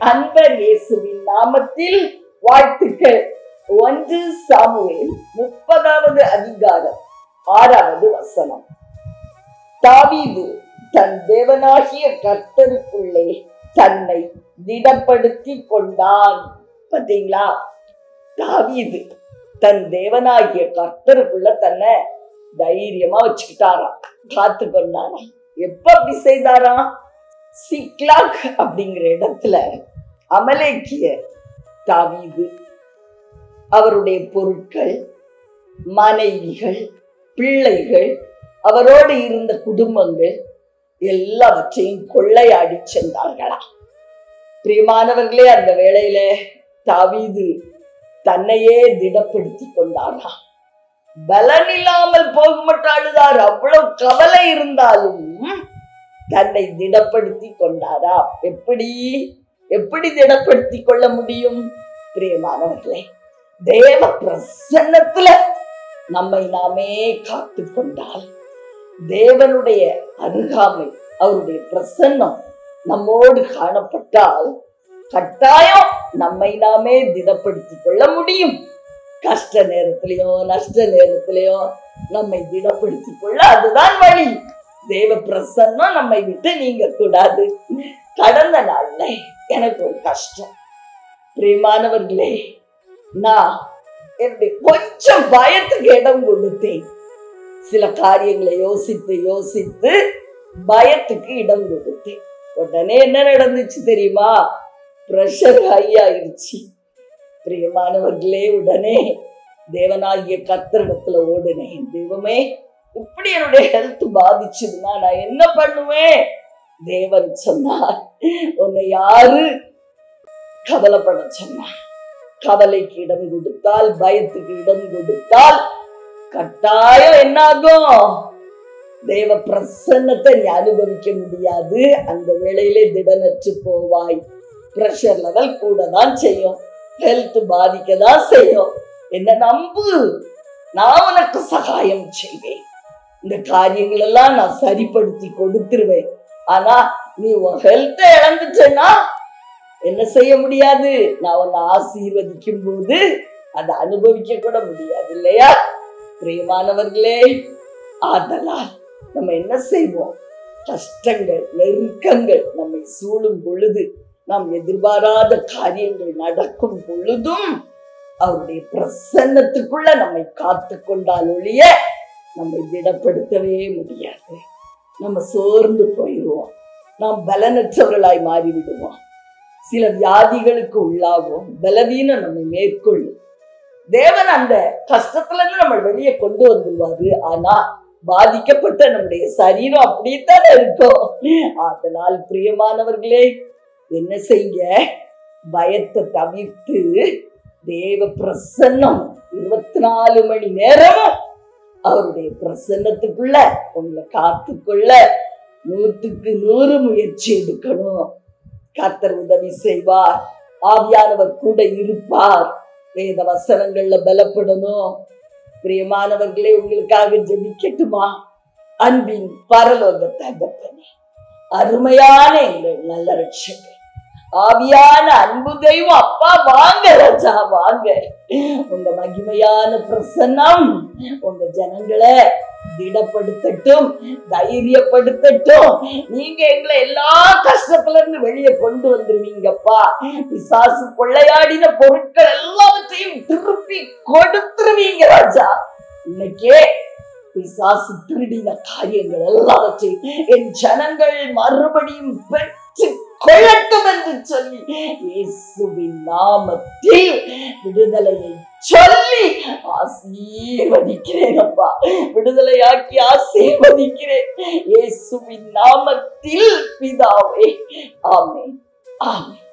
அன்பர் இயேசுவின் நாமத்தில் வாழ்த்துக்கள். 1 சாமுவேல் 30வது அதிகாரம் 6வது வசனம். தாவீது தன் தேவனாகிய கர்த்தருக்குள்ளே தன்னை திடப்படுத்தி கொண்டான். பாத்தீங்களா? தாவீது தன் தேவனாகிய கர்த்தருக்குள்ள தன்னை தைரியமா வச்சுக்கிட்டாராம், காத்து கொண்டாராம். எப்ப அப்படி செய்தாராம்? சிக்லாக் அப்படிங்கிற இடத்துல அமலேக்கிய தாவீது அவருடைய பொருட்கள், மனைவிகள், பிள்ளைகள், அவரோடு இருந்த குடும்பங்கள் எல்லாவற்றையும் கொள்ளையாடி சென்றார்களா. பிரியமானவர்களே, அந்த வேளையில தாவீது தன்னையே திடப்படுத்தி கொண்டாரா. பலன் இல்லாமல் போக மட்டும் அழுதார். அவ்வளவு கவலை இருந்தாலும் தன்னை திடப்படுத்தி கொண்டாரா. எப்படி திடப்படுத்தி கொள்ள முடியும்? பிரியமானவர்களே, தேவ பிரசன்னத்துல நம்மை நாமே காத்து கொண்டால், தேவனுடைய அருகாமை, அவருடைய பிரசன்னம் நம்மோடு காணப்பட்டால் கட்டாயம் நம்மை நாமே திடப்படுத்திக் கொள்ள முடியும். கஷ்ட நேரத்திலையும் நஷ்ட நேரத்திலையும் நம்மை திடப்படுத்திக் கொள்ள அதுதான் வழி. தேவ பிரசன்னம் நம்மை விட்டு நீங்க கூடாது. கடந்த நாள்ல எனக்கு ஒரு கஷ்டம். பிரியமானவர்களே, நான் கொஞ்சம் பயத்துக்கு இடம் கொடுத்தேன். சில காரியங்களை யோசித்து பயத்துக்கு இடம் கொடுத்தேன். உடனே என்ன நடந்துச்சு தெரியுமா? பிரஷர் ஹை ஆயிடுச்சு. பிரியமானவர்களே, உடனே தேவனாகிய கர்த்தரிடத்துல ஓடுனேன். தெய்வமே, இப்படி என்னுடைய ஹெல்த் பாதிச்சதுன்னா நான் என்ன பண்ணுவேன்? தேவன் சொன்னார், உன்னை யாரு கவலைப்பட சொன்னார்? கவலைக்கு இடம் கொடுத்தால், பயத்துக்கு இடம் கொடுத்தால் கட்டாயம் என்னாகும்? தேவ பிரசன்னத்தை நீ அனுபவிக்க முடியாது. அந்த வேளையிலே திடனற்று போவாய். பிரஷர் லெவல் கூட தான் செய்யும், ஹெல்த் பாதிக்கதான் செய்யும். என்ன நம்பு, நான் உனக்கு சகாயம் செய்வேன். இந்த காரியங்கள் எல்லாம் நான் சரிப்படுத்தி கொடுத்துருவேன். ஆனா நீ உன் ஹெல்த்த இழந்துட்டேன்னா என்ன செய்ய முடியாது? நான் உன்னை ஆசீர்வதிக்கும் போது அதை அனுபவிக்க கூட முடியாது, இல்லையா? பிரியமானவர்களே, ஆதலால் நம்ம என்ன செய்வோம்? கஷ்டங்கள், நெருக்கங்கள் நம்மை சூழும் பொழுது, நாம் எதிர்பாராத காரியங்கள் நடக்கும் பொழுதும் அவருடைய பிரசன்னத்துக்குள்ள நம்மை காத்து கொண்டால் ஒழிய நம்மை திடப்படுத்தவே முடியாது. நம்ம சோர்ந்து போயிடுவோம், நாம் பலனற்றவர்களாய் மாறிவிடுவோம், சில வியாதிகளுக்கு உள்ளாகும், பலவீனம் நம்மை மேற்கொள்ளும். தேவன் அந்த கஷ்டத்துல இருந்து நம்ம வெளியே கொண்டு வந்துருவாரு. ஆனா பாதிக்கப்பட்ட நம்முடைய சரீரம் அப்படித்தான் இருக்கும். அதனால் பிரியமானவர்களே, என்ன செய்ய? பயத்தை தவிர்த்து தேவ பிரசன்னம் 24 மணி நேரமும் அவருடைய பிரசன்னத்துக்குள்ள உங்களை காத்துக்கொள்ள 100க்கு 100 முயற்சி எடுக்கணும். கர்த்தர் உதவி செய்வார், ஆவியானவர் கூட இருப்பார். வேத வசனங்கள்ல பலப்படணும். பிரியமானவர்களே, உங்களுக்காக ஜெபிக்கட்டுமா? அன்பின் பரலோக தகப்பனே, அருமையான எங்கள் நல்ல ரட்சகர், ஆவியான அன்பு தெய்வம், அப்பா வாங்க ராஜா, வாங்க. உங்க மகிமையான பிரசன்னம் உங்க ஜனங்களை திடப்படுத்தட்டும், தைரியப்படுத்தட்டும். நீங்க எங்களை எல்லா கஷ்டத்துல இருந்து வெளியே கொண்டு வந்துருவீங்கப்பா. பிசாசு கொள்ளையாடின பொருட்கள் எல்லாவற்றையும் திருப்பி கொடுத்துருவீங்க ராஜா. இன்னைக்கே பிசாசு திருடின காரியங்கள் எல்லாவற்றையும் என் ஜனங்கள் மறுபடியும் பெற்று கொள்ளட்டும் என்று சொல்லி இயேசுவின் நாமத்தில் விடுதலையை சொல்லி ஆசீர்வதிக்கிறேன் அப்பா. விடுதலையாக்கி ஆசீர்வதிக்கிறேன் இயேசுவின் நாமத்தில் பிதாவே. ஆமென், ஆமென்.